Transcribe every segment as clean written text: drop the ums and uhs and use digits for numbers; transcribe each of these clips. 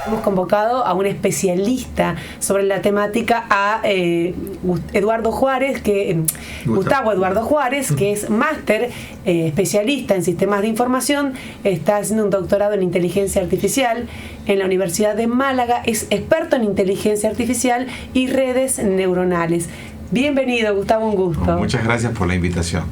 Hemos convocado a un especialista sobre la temática, a Gustavo Eduardo Juárez, que es máster especialista en sistemas de información, está haciendo un doctorado en inteligencia artificial en la Universidad de Málaga, es experto en inteligencia artificial y redes neuronales. Bienvenido, Gustavo, un gusto. Muchas gracias por la invitación.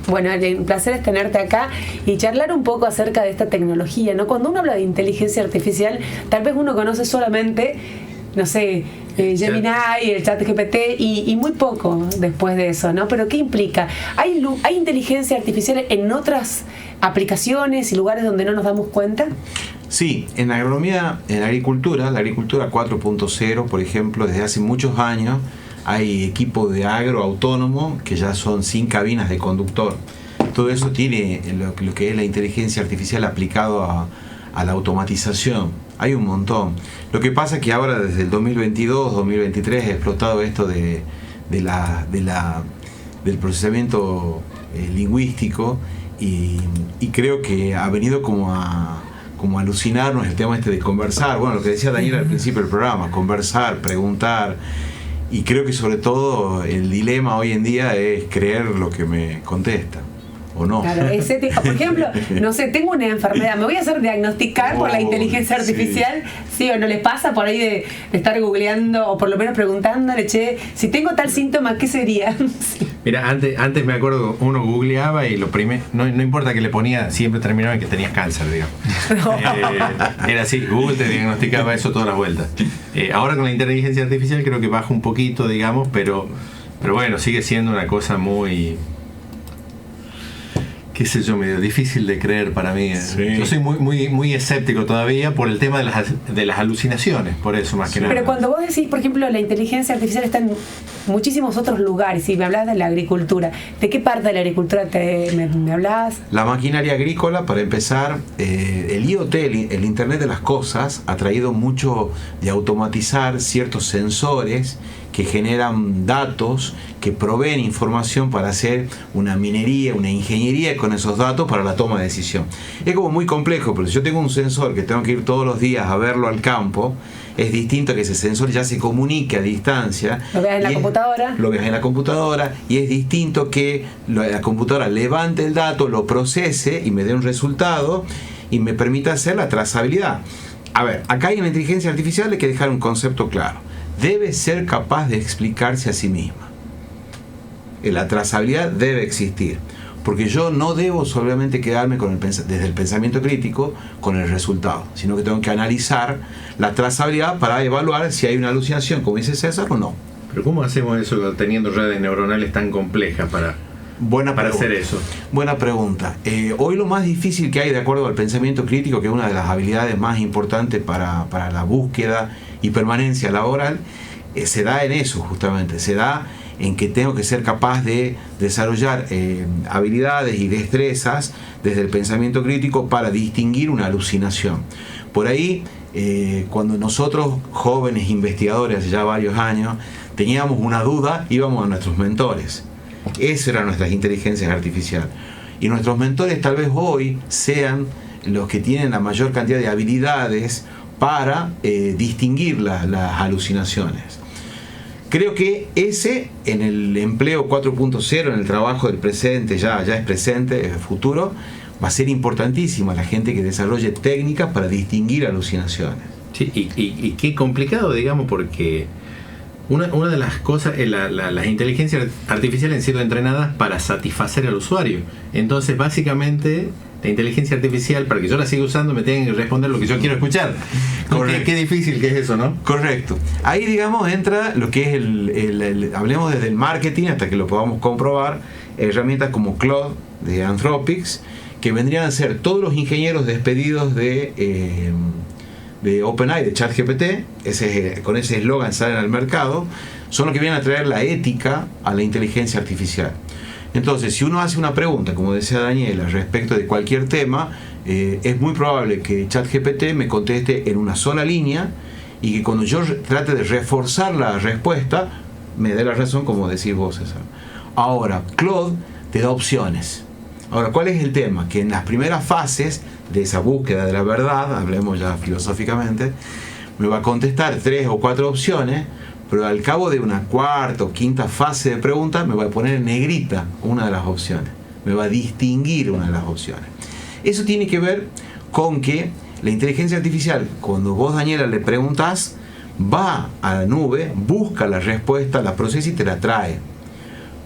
Bueno, el placer es tenerte acá y charlar un poco acerca de esta tecnología, ¿no? Cuando uno habla de inteligencia artificial, tal vez uno conoce solamente, no sé, Gemini, el ChatGPT y muy poco después de eso, ¿no? Pero ¿qué implica? ¿Hay inteligencia artificial en otras aplicaciones y lugares donde no nos damos cuenta? Sí, en la agronomía, en la agricultura 4.0, por ejemplo, desde hace muchos años, hay equipos de agro autónomo que ya son sin cabinas de conductor. Todo eso tiene lo que es la inteligencia artificial aplicado a la automatización. Hay un montón. Lo que pasa es que ahora desde el 2022, 2023 ha explotado esto del procesamiento lingüístico y creo que ha venido como a alucinarnos el tema de conversar. Bueno, lo que decía Daniel al principio del programa, conversar, preguntar. Y creo que sobre todo el dilema hoy en día es creer lo que me contesta, ¿o no? Claro, por ejemplo, no sé, tengo una enfermedad, ¿me voy a hacer diagnosticar por la inteligencia artificial? Sí, o no les pasa por ahí de estar googleando o por lo menos preguntándole, che, si tengo tal síntoma, ¿qué sería? Sí. Mira, antes me acuerdo, uno googleaba y lo primero, no importa que le ponía, siempre terminaba en que tenías cáncer, digamos. Era así, Google te diagnosticaba eso todas las vueltas. Ahora con la inteligencia artificial creo que baja un poquito, digamos, pero bueno, sigue siendo una cosa muy, qué sé yo, medio difícil de creer para mí. Sí. Yo soy muy escéptico todavía por el tema de las alucinaciones, por eso más que nada. Pero cuando vos decís, por ejemplo, la inteligencia artificial está en muchísimos otros lugares, y me hablas de la agricultura, ¿de qué parte de la agricultura me hablas? La maquinaria agrícola, para empezar, el IoT, el Internet de las Cosas, ha traído mucho de automatizar ciertos sensores que generan datos, que proveen información para hacer una minería, una ingeniería con esos datos para la toma de decisión. Es como muy complejo, pero si yo tengo un sensor que tengo que ir todos los días a verlo al campo, es distinto que ese sensor ya se comunique a distancia. Lo veas en la computadora. Lo veas en la computadora, y es distinto que la computadora levante el dato, lo procese y me dé un resultado y me permita hacer la trazabilidad. A ver, acá en la inteligencia artificial hay que dejar un concepto claro. Debe ser capaz de explicarse a sí misma. La trazabilidad debe existir, porque yo no debo solamente quedarme desde el pensamiento crítico con el resultado, sino que tengo que analizar la trazabilidad para evaluar si hay una alucinación, como dice César, o no. Pero ¿cómo hacemos eso teniendo redes neuronales tan complejas para hacer eso? Buena pregunta. Hoy lo más difícil que hay, de acuerdo al pensamiento crítico, que es una de las habilidades más importantes para la búsqueda y permanencia laboral, se da en eso justamente, se da en que tengo que ser capaz de desarrollar habilidades y destrezas desde el pensamiento crítico para distinguir una alucinación. Por ahí, cuando nosotros, jóvenes investigadores, hace ya varios años, teníamos una duda, íbamos a nuestros mentores. Esas eran nuestras inteligencias artificiales. Y nuestros mentores tal vez hoy sean los que tienen la mayor cantidad de habilidades para distinguir las alucinaciones. Creo que ese, en el empleo 4.0, en el trabajo del presente, ya es presente, es futuro, va a ser importantísima la gente que desarrolle técnicas para distinguir alucinaciones. Sí, y qué complicado, digamos, porque una de las cosas, las inteligencias artificiales han sido entrenadas para satisfacer al usuario. Entonces, básicamente, la inteligencia artificial, para que yo la siga usando, me tenga que responder lo que yo quiero escuchar. Qué difícil que es eso, ¿no? Correcto. Ahí, digamos, entra lo que es hablemos desde el marketing hasta que lo podamos comprobar, herramientas como Claude de Anthropic, que vendrían a ser todos los ingenieros despedidos de OpenAI, de ChatGPT, con ese eslogan salen al mercado, son los que vienen a traer la ética a la inteligencia artificial. Entonces, si uno hace una pregunta, como decía Daniela, respecto de cualquier tema, es muy probable que ChatGPT me conteste en una sola línea y que cuando yo trate de reforzar la respuesta, me dé la razón, como decís vos, César. Ahora, Claude te da opciones. Ahora, ¿cuál es el tema? Que en las primeras fases de esa búsqueda de la verdad, hablemos ya filosóficamente, me va a contestar 3 o 4 opciones, pero al cabo de una cuarta o quinta fase de pregunta me va a poner en negrita una de las opciones, me va a distinguir una de las opciones. Eso tiene que ver con que la inteligencia artificial, cuando vos, Daniela, le preguntás, va a la nube, busca la respuesta, la procesa y te la trae.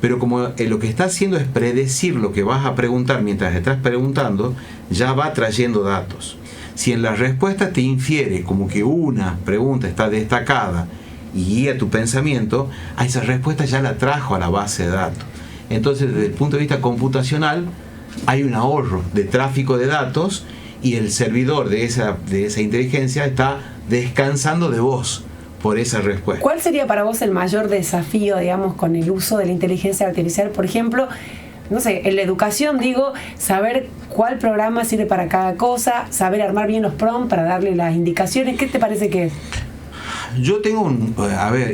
Pero como lo que está haciendo es predecir lo que vas a preguntar mientras estás preguntando, ya va trayendo datos. Si en la respuesta te infiere como que una pregunta está destacada y guía tu pensamiento, a esa respuesta ya la trajo a la base de datos. Entonces, desde el punto de vista computacional, hay un ahorro de tráfico de datos y el servidor de esa inteligencia está descansando de vos por esa respuesta. ¿Cuál sería para vos el mayor desafío, digamos, con el uso de la inteligencia artificial? Por ejemplo, no sé, en la educación, digo, saber cuál programa sirve para cada cosa, saber armar bien los prompts para darle las indicaciones. ¿Qué te parece que es? Yo tengo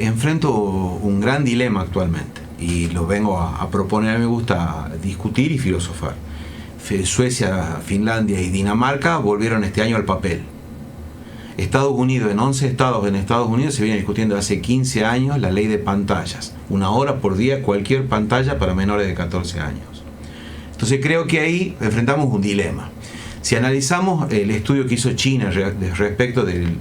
enfrento un gran dilema actualmente y lo vengo a proponer. A mí me gusta discutir y filosofar. Suecia, Finlandia y Dinamarca volvieron este año al papel. Estados Unidos, en 11 estados en Estados Unidos se viene discutiendo hace 15 años la ley de pantallas. 1 hora por día cualquier pantalla para menores de 14 años. Entonces creo que ahí enfrentamos un dilema. Si analizamos el estudio que hizo China respecto del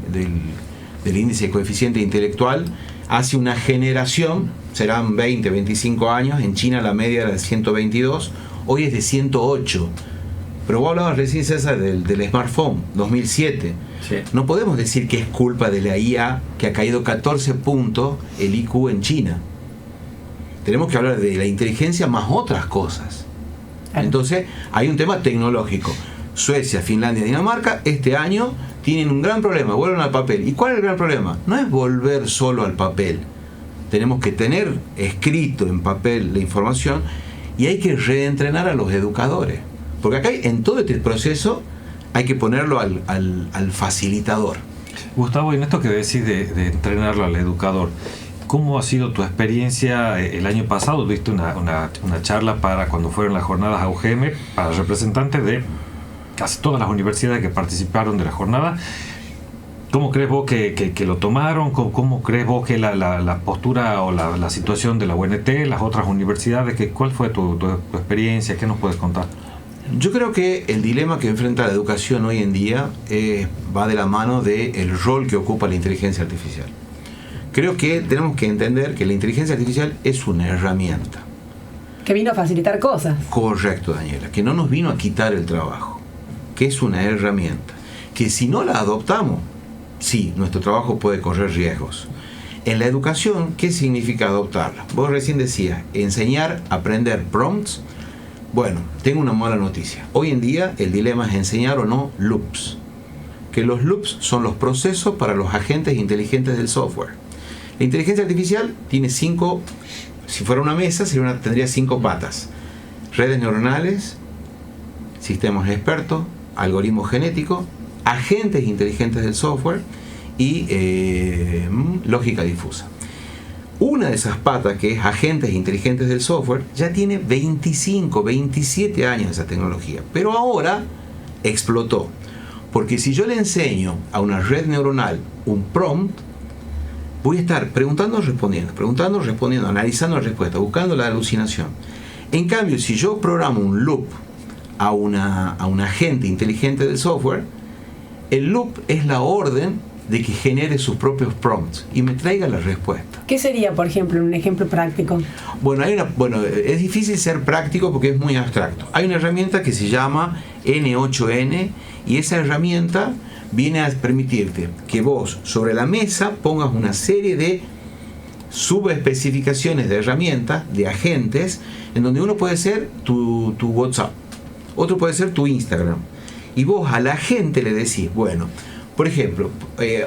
índice de coeficiente intelectual, hace una generación, serán 20, 25 años, en China la media era de 122, hoy es de 108. Pero vos hablabas recién, César, del smartphone, 2007. Sí. No podemos decir que es culpa de la IA que ha caído 14 puntos el IQ en China. Tenemos que hablar de la inteligencia más otras cosas. Entonces, hay un tema tecnológico. Suecia, Finlandia, Dinamarca, este año tienen un gran problema, vuelven al papel. ¿Y cuál es el gran problema? No es volver solo al papel. Tenemos que tener escrito en papel la información y hay que reentrenar a los educadores. Porque acá en todo este proceso hay que ponerlo al facilitador. Gustavo, en esto que decís de entrenarlo al educador, ¿cómo ha sido tu experiencia el año pasado? Tuviste una charla para cuando fueron las jornadas AUGM para representantes de casi todas las universidades que participaron de la jornada. ¿Cómo crees vos que lo tomaron? ¿Cómo crees vos que la postura o la situación de la UNT, las otras universidades, cuál fue tu experiencia? ¿Qué nos puedes contar? Yo creo que el dilema que enfrenta la educación hoy en día va de la mano del rol que ocupa la inteligencia artificial. Creo que tenemos que entender que la inteligencia artificial es una herramienta. Que vino a facilitar cosas. Correcto, Daniela, que no nos vino a quitar el trabajo, que es una herramienta, que si no la adoptamos, sí, nuestro trabajo puede correr riesgos. En la educación, ¿qué significa adoptarla? Vos recién decías, enseñar, aprender prompts. Bueno, tengo una mala noticia. Hoy en día el dilema es enseñar o no loops. Que los loops son los procesos para los agentes inteligentes del software. La inteligencia artificial tiene 5, si fuera una mesa, tendría 5 patas. Redes neuronales, sistemas expertos, algoritmos genéticos, agentes inteligentes del software y lógica difusa. Una de esas patas, que es agentes inteligentes del software, ya tiene 25, 27 años esa tecnología. Pero ahora explotó. Porque si yo le enseño a una red neuronal un prompt, voy a estar preguntando, respondiendo, analizando la respuesta, buscando la alucinación. En cambio, si yo programo un loop a un agente inteligente del software, el loop es la orden de que genere sus propios prompts y me traiga la respuesta. ¿Qué sería, por ejemplo, un ejemplo práctico? Bueno, es difícil ser práctico porque es muy abstracto. Hay una herramienta que se llama N8N y esa herramienta viene a permitirte que vos sobre la mesa pongas una serie de subespecificaciones de herramientas, de agentes, en donde uno puede ser tu WhatsApp, otro puede ser tu Instagram. Y vos a la gente le decís, bueno, por ejemplo,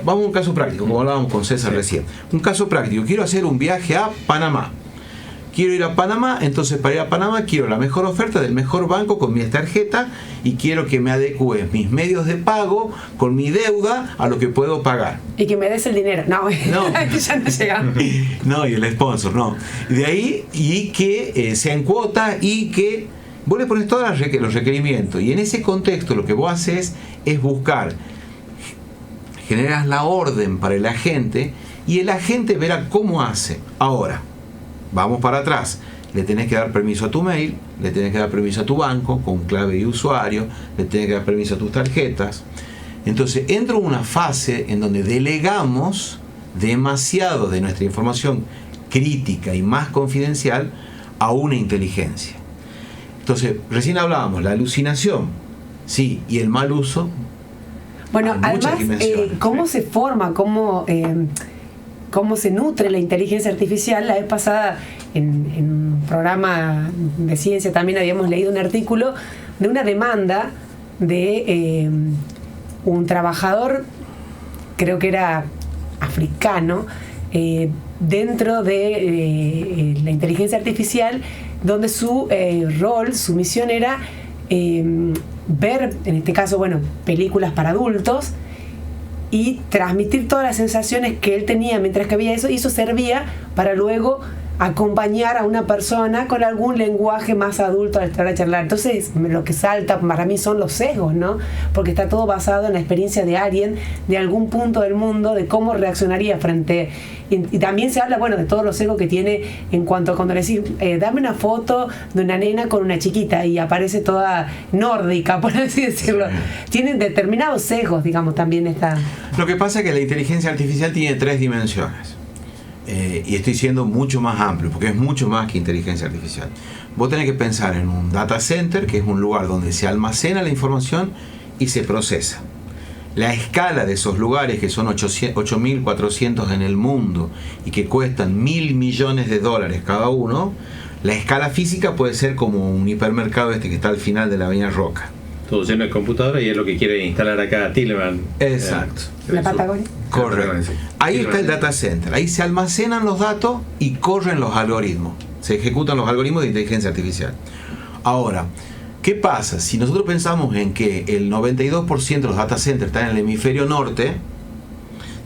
vamos a un caso práctico, como hablábamos con César recién. Un caso práctico, quiero hacer un viaje a Panamá. quiero ir a Panamá, entonces para ir a Panamá quiero la mejor oferta del mejor banco con mi tarjeta y quiero que me adecue mis medios de pago con mi deuda a lo que puedo pagar. Y que me des el dinero. No, que ya no llegamos. No, y el sponsor, no. De ahí, y que sea en cuota y que vos le pones todos los requerimientos. Y en ese contexto lo que vos haces es buscar, generas la orden para el agente y el agente verá cómo hace. Ahora, vamos para atrás. Le tenés que dar permiso a tu mail, le tenés que dar permiso a tu banco con clave y usuario, le tenés que dar permiso a tus tarjetas. Entonces entro en una fase en donde delegamos demasiado de nuestra información crítica y más confidencial a una inteligencia. Entonces, recién hablábamos, la alucinación, sí, y el mal uso. Bueno, además, ¿cómo se forma? ¿Cómo se nutre la inteligencia artificial? La vez pasada, en un programa de ciencia, también habíamos leído un artículo de una demanda de un trabajador, creo que era africano, dentro de la inteligencia artificial, donde su rol, su misión era ver, en este caso, bueno, películas para adultos y transmitir todas las sensaciones que él tenía mientras que veía eso, y eso servía para luego acompañar a una persona con algún lenguaje más adulto al estar a charlar. Entonces, lo que salta para mí son los sesgos, ¿no? Porque está todo basado en la experiencia de alguien de algún punto del mundo, de cómo reaccionaría frente. Y también se habla, bueno, de todos los sesgos que tiene en cuanto a cuando le decís, dame una foto de una nena con una chiquita y aparece toda nórdica, por así decirlo. Tienen determinados sesgos, digamos, también está. Lo que pasa es que la inteligencia artificial tiene 3 dimensiones. Y estoy siendo mucho más amplio, porque es mucho más que inteligencia artificial. Vos tenés que pensar en un data center, que es un lugar donde se almacena la información y se procesa. La escala de esos lugares, que son 8.400 en el mundo y que cuestan $1.000 millones cada uno, la escala física puede ser como un hipermercado que está al final de la Avenida Roca. Todo lleno de computadora, y es lo que quiere instalar acá Tilman. Exacto. La Patagonia. Correcto. Ahí está el data center. Ahí se almacenan los datos y corren los algoritmos. Se ejecutan los algoritmos de inteligencia artificial. Ahora, ¿qué pasa? Si nosotros pensamos en que el 92% de los data centers están en el hemisferio norte,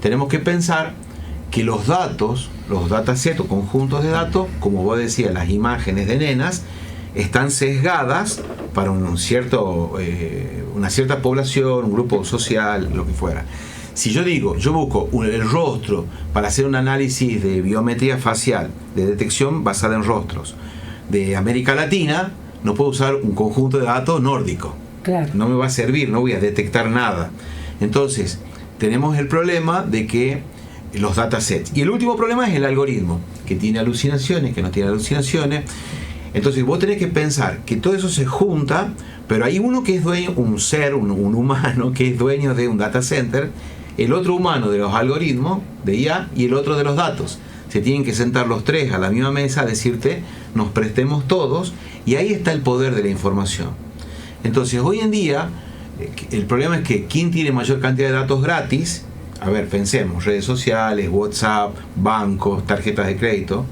tenemos que pensar que los datos, los datasets o conjuntos de datos, como vos decías, las imágenes de nenas, están sesgadas para una cierta población, un grupo social, lo que fuera. Si yo digo, yo busco el rostro para hacer un análisis de biometría facial, de detección basada en rostros, de América Latina, no puedo usar un conjunto de datos nórdico. Claro. No me va a servir, no voy a detectar nada. Entonces, tenemos el problema de que los datasets. Y el último problema es el algoritmo, que tiene alucinaciones, que no tiene alucinaciones. Entonces vos tenés que pensar que todo eso se junta, pero hay uno que es dueño, un ser, un humano que es dueño de un data center, el otro humano de los algoritmos de IA y el otro de los datos. Se tienen que sentar los tres a la misma mesa a decirte, nos prestemos todos, y ahí está el poder de la información. Entonces hoy en día el problema es que ¿quién tiene mayor cantidad de datos gratis? A ver, pensemos, redes sociales, WhatsApp, bancos, tarjetas de crédito.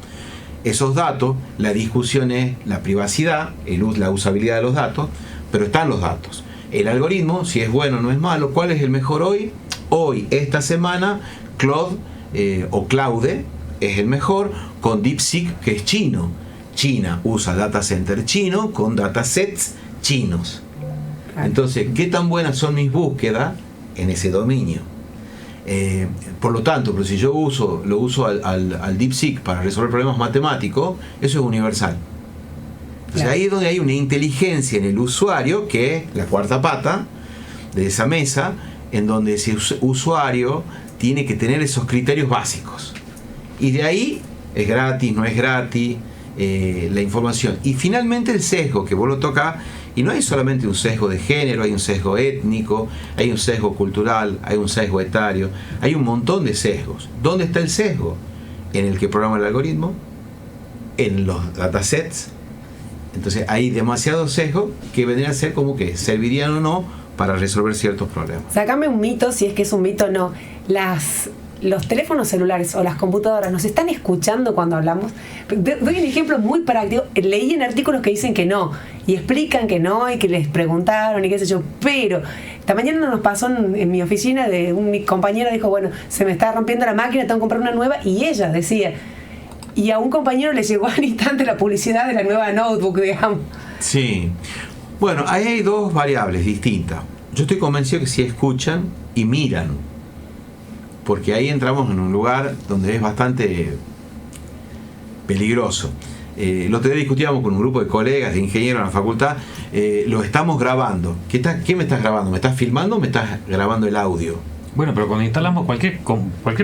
Esos datos, la discusión es la privacidad, la usabilidad de los datos, pero están los datos. El algoritmo, si es bueno o no es malo, ¿cuál es el mejor hoy? Hoy, esta semana, Claude o Claude es el mejor, con DeepSeek, que es chino. China usa data center chino con datasets chinos. Entonces, ¿qué tan buenas son mis búsquedas en ese dominio? Por lo tanto, pero si yo lo uso al DeepSeek para resolver problemas matemáticos, eso es universal. Entonces, claro, ahí es donde hay una inteligencia en el usuario, que es la cuarta pata de esa mesa, en donde ese usuario tiene que tener esos criterios básicos. Y de ahí es gratis, no es gratis, la información. Y finalmente el sesgo, que vos lo tocás, y no hay solamente un sesgo de género, hay un sesgo étnico, hay un sesgo cultural, hay un sesgo etario, hay un montón de sesgos. ¿Dónde está el sesgo? En el que programa el algoritmo, en los datasets. Entonces hay demasiados sesgos que vendrían a ser como que servirían o no para resolver ciertos problemas. Sácame un mito, si es que es un mito o no. Las los teléfonos celulares o las computadoras nos están escuchando cuando hablamos. Doy un ejemplo muy práctico. Leí en artículos que dicen que no y explican que no y que les preguntaron y qué sé yo, pero esta mañana nos pasó en mi oficina, mi compañera dijo, bueno, se me está rompiendo la máquina, tengo que comprar una nueva, y ella decía, y a un compañero le llegó al instante la publicidad de la nueva notebook, digamos. Sí. Bueno, ahí hay dos variables distintas. Yo estoy convencido que si escuchan y miran, porque ahí entramos en un lugar donde es bastante peligroso. El otro día discutíamos con un grupo de colegas, de ingenieros en la facultad, lo estamos grabando. ¿Qué me estás grabando? ¿Me estás filmando o me estás grabando el audio? Bueno, pero cuando instalamos cualquier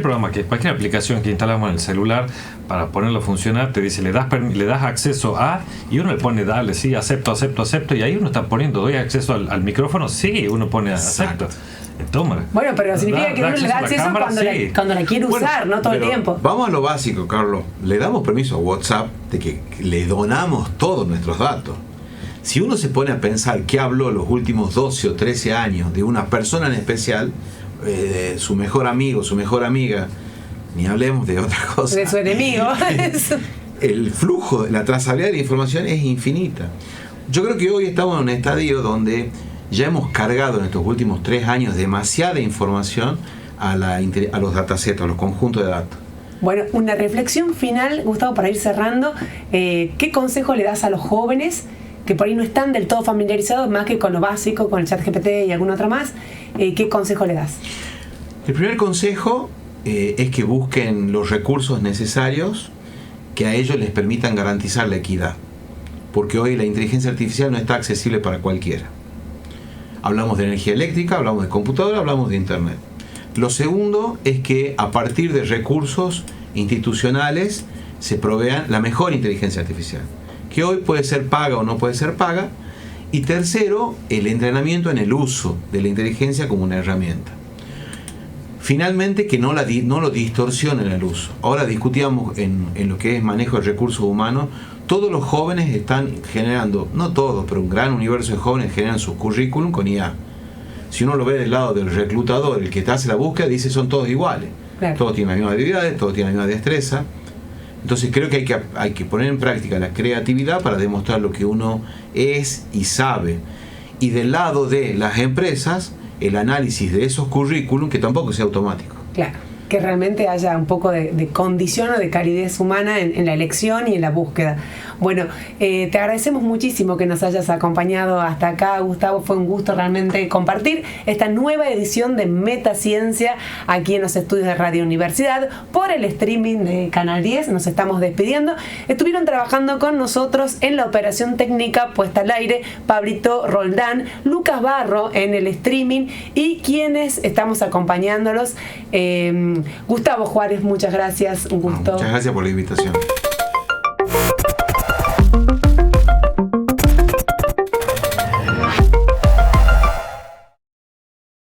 programa, cualquier aplicación que instalamos en el celular para ponerlo a funcionar, te dice, le das acceso a, y uno le pone dale, sí, acepto, y ahí uno está poniendo, doy acceso al micrófono, sí, uno pone acepto. Toma. Bueno, pero significa que uno le da acceso cámara, cuando la quiere usar, no todo el tiempo. Vamos a lo básico, Carlos. Le damos permiso a WhatsApp de que le donamos todos nuestros datos. Si uno se pone a pensar qué habló los últimos 12 o 13 años de una persona en especial, su mejor amigo, su mejor amiga, ni hablemos de otra cosa. De su enemigo. El flujo, la trazabilidad de la información es infinita. Yo creo que hoy estamos en un estadio donde ya hemos cargado en estos últimos 3 años demasiada información a los datasets, a los conjuntos de datos. Bueno, una reflexión final, Gustavo, para ir cerrando. ¿Qué consejo le das a los jóvenes que por ahí no están del todo familiarizados, más que con lo básico, con el ChatGPT y alguna otra más? ¿Qué consejo le das? El primer consejo es que busquen los recursos necesarios que a ellos les permitan garantizar la equidad, porque hoy la inteligencia artificial no está accesible para cualquiera. Hablamos de energía eléctrica, hablamos de computadora, hablamos de internet. Lo segundo es que a partir de recursos institucionales se provean la mejor inteligencia artificial, que hoy puede ser paga o no puede ser paga. Y tercero, el entrenamiento en el uso de la inteligencia como una herramienta. Finalmente, que no lo distorsionen el uso. Ahora discutíamos en lo que es manejo de recursos humanos. Todos los jóvenes están generando, no todos, pero un gran universo de jóvenes generan su currículum con IA. Si uno lo ve del lado del reclutador, el que te hace la búsqueda, dice son todos iguales. Claro. Todos tienen las mismas habilidades, todos tienen la misma destreza. Entonces creo que hay que poner en práctica la creatividad para demostrar lo que uno es y sabe. Y del lado de las empresas, el análisis de esos currículum, que tampoco sea automático. Claro, que realmente haya un poco de condición o de calidez humana en la elección y en la búsqueda. Bueno, te agradecemos muchísimo que nos hayas acompañado hasta acá, Gustavo. Fue un gusto realmente compartir esta nueva edición de Metaciencia aquí en los estudios de Radio Universidad por el streaming de Canal 10. Nos estamos despidiendo. Estuvieron trabajando con nosotros en la operación técnica puesta al aire Pablito Roldán, Lucas Barro en el streaming y quienes estamos acompañándolos. Gustavo Juárez, muchas gracias. Un gusto. Muchas gracias por la invitación.